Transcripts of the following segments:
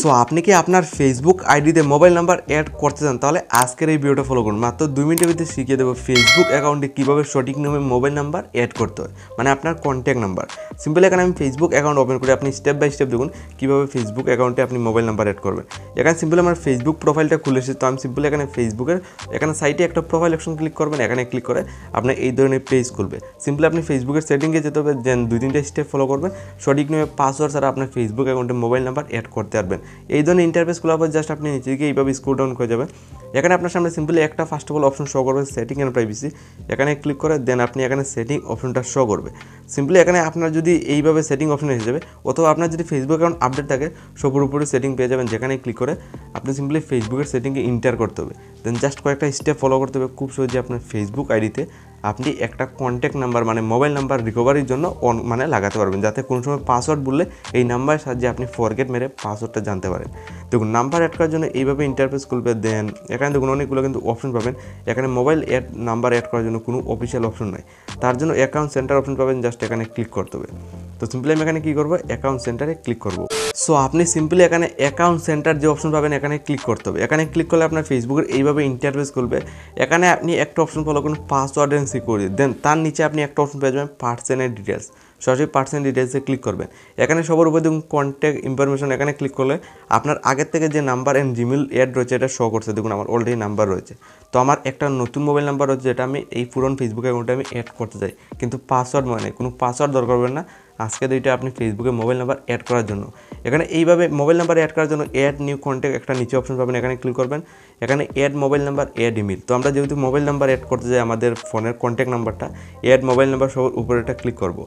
So আপনি কি আপনার ফেসবুক আইডিতে মোবাইল নাম্বার অ্যাড করতে চান, তাহলে আজকের এই ভিডিওটা ফলো করুন। মাত্র 2 মিনিটের ভিতরে শিখিয়ে দেবো ফেসবুক অ্যাকাউন্টে কীভাবে সঠিক নিয়মে মোবাইল নাম্বার অ্যাড করতে হয়, মানে আপনার কন্ট্যাক্ট নাম্বার। সিম্পল এখানে আমি ফেসবুক অ্যাকাউন্ট ওপেন করি, আপনি স্টেপ বাই স্টেপ দেখুন কীভাবে ফেসবুক অ্যাকাউন্টে আপনি মোবাইল নাম্বার অ্যাড করবেন। এখানে সিম্পল আমার ফেসবুক প্রোফাইলটা খুলে এসেছে, তো আমি সিম্পল এখানে ফেসবুকের এখানে সাইটে একটা প্রোফাইল অপশন ক্লিক করবেন। এখানে ক্লিক করে আপনার এই ধরনের পেজ খুলবে। সিম্পল আপনি ফেসবুকের সেটিংয়ে যেতে হবে, দেন 2-3টা স্টেপ ফলো করবেন। সঠিক নিয়মে পাসওয়ার্ড ছাড়া আপনার ফেসবুক অ্যাকাউন্টে মোবাইল নাম্বার অ্যাড করতে পারবেন। এই ধরনের ইন্টারফেস খোলার পর জাস্ট আপনি নিচে গিয়ে এইভাবে স্ক্রল ডাউন করে যাবেন। এখানে আপনার সামনে সিম্পলি একটা first of all option show করবে, সেটিং অ্যান্ড প্রাইভেসি। এখানে ক্লিক করে দেন আপনি এখানে সেটিং অপশনটা শো করবে। সিম্পলি এখানে আপনার যদি এইভাবে সেটিং অপশন এসে যাবে, অথবা আপনার যদি ফেসবুক অ্যাকাউন্ট আপডেট থাকে সবুর উপরে সেটিং পেয়ে যাবেন। যেখানে ক্লিক করে আপনি সিম্পলি ফেসবুকের সেটিংকে ইন্টার করতে হবে, দেন জাস্ট কয়েকটা স্টেপ ফলো করতে হবে। খুব সহজে আপনার ফেসবুক আইডিতে আপনি একটা কন্ট্যাক্ট নাম্বার মানে মোবাইল নাম্বার রিকভারির জন্য মানে লাগাতে পারবেন, যাতে কোনো সময় পাসওয়ার্ড বললে এই নাম্বারের সাহায্যে আপনি ফরগেট মেরে পাসওয়ার্ডটা জানতে পারেন। দেখুন নাম্বার অ্যাড করার জন্য এইভাবে ইন্টারফেস খুলবে। দেন এখানে দেখুন অনেকগুলো কিন্তু অপশন পাবেন। এখানে মোবাইল নাম্বার অ্যাড করার জন্য কোনো অফিসিয়াল অপশন নাই, তার জন্য অ্যাকাউন্ট সেন্টার অপশন পাবেন। জাস্ট এখানে ক্লিক করতে হবে। তো সিম্পলি আমি এখানে কী করবো, অ্যাকাউন্ট সেন্টারে ক্লিক করব। সো আপনি সিম্পলি এখানে অ্যাকাউন্ট সেন্টার যে অপশন পাবেন এখানে ক্লিক করতে হবে। এখানে ক্লিক করলে আপনার ফেসবুকের এইভাবে ইন্টারফেস খুলবে। এখানে আপনি একটা অপশন ফলো করুন, পাসওয়ার্ড অ্যান্ড সিকিউরিটি। দেন তার নিচে আপনি একটা অপশন পেয়ে যাবেন, পার্সোনাল ডিটেলস। সরাসরি পার্সোনাল ডিটেলসে ক্লিক করবেন। এখানে সবার উপরে দেখুন কন্ট্যাক্ট ইনফরমেশন। এখানে ক্লিক করলে আপনার আগের থেকে যে নাম্বার অ্যান্ড জিমেল অ্যাড রয়েছে এটা শো করছে। দেখুন আমার অলরেডি নাম্বার রয়েছে। তো আমার একটা নতুন মোবাইল নাম্বার রয়েছে, যেটা আমি এই পুরনো ফেসবুক অ্যাকাউন্টে আমি অ্যাড করতে চাই, কিন্তু পাসওয়ার্ড মানে কোনো পাসওয়ার্ড দরকার হবে না। আজকে দুইটা আপনি ফেসবুকে মোবাইল নাম্বার অ্যাড করার জন্য এখানে এইভাবে মোবাইল নাম্বার অ্যাড করার জন্য অ্যাড নিউ কন্ট্যাক্ট একটা নিচে অপশন পাবেন। এখানে ক্লিক করবেন। এখানে add mobile number, add email. তো আমরা যেহেতু মোবাইল নাম্বার অ্যাড করতে চাই আমাদের ফোনের কন্ট্যাক্ট নাম্বারটা, অ্যাড মোবাইল নাম্বার সবার উপরে এটা ক্লিক করব।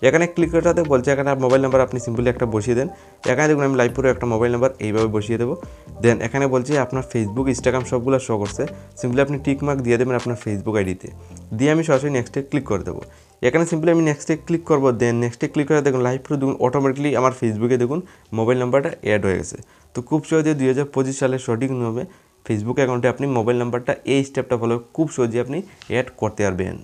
এখানে ক্লিক করতে বলছে এখানে মোবাইল নাম্বার আপনি সিম্পলি একটা বসিয়ে দেন। এখানে দেখুন আমি লাইভপুরে একটা মোবাইল নাম্বার এইভাবে বসিয়ে দেবো। দেন এখানে বলছে আপনার ফেসবুক ইনস্টাগ্রাম সবগুলো শো করছে। সিম্পলি আপনি টিক মার্ক দিয়ে দেবেন আপনার ফেসবুক আইডিতে, দিয়ে আমি সরাসরি নেক্সটে ক্লিক করে দেবো। এখানে সিম্পলি আমি নেক্সটে ক্লিক করবো। দেন নেক্সটে ক্লিক করে দেখুন লাইভ পুরো দেখুন অটোমেটিকলি আমার ফেসবুকে দেখুন মোবাইল নাম্বারটা অ্যাড হয়ে গেছে। তো খুব সহজে 2025 সালের সঠিক নিয়মে ফেসবুক অ্যাকাউন্টে আপনি মোবাইল নাম্বারটা এই স্টেপটা ফলো খুব সহজে আপনি অ্যাড করতে পারবেন।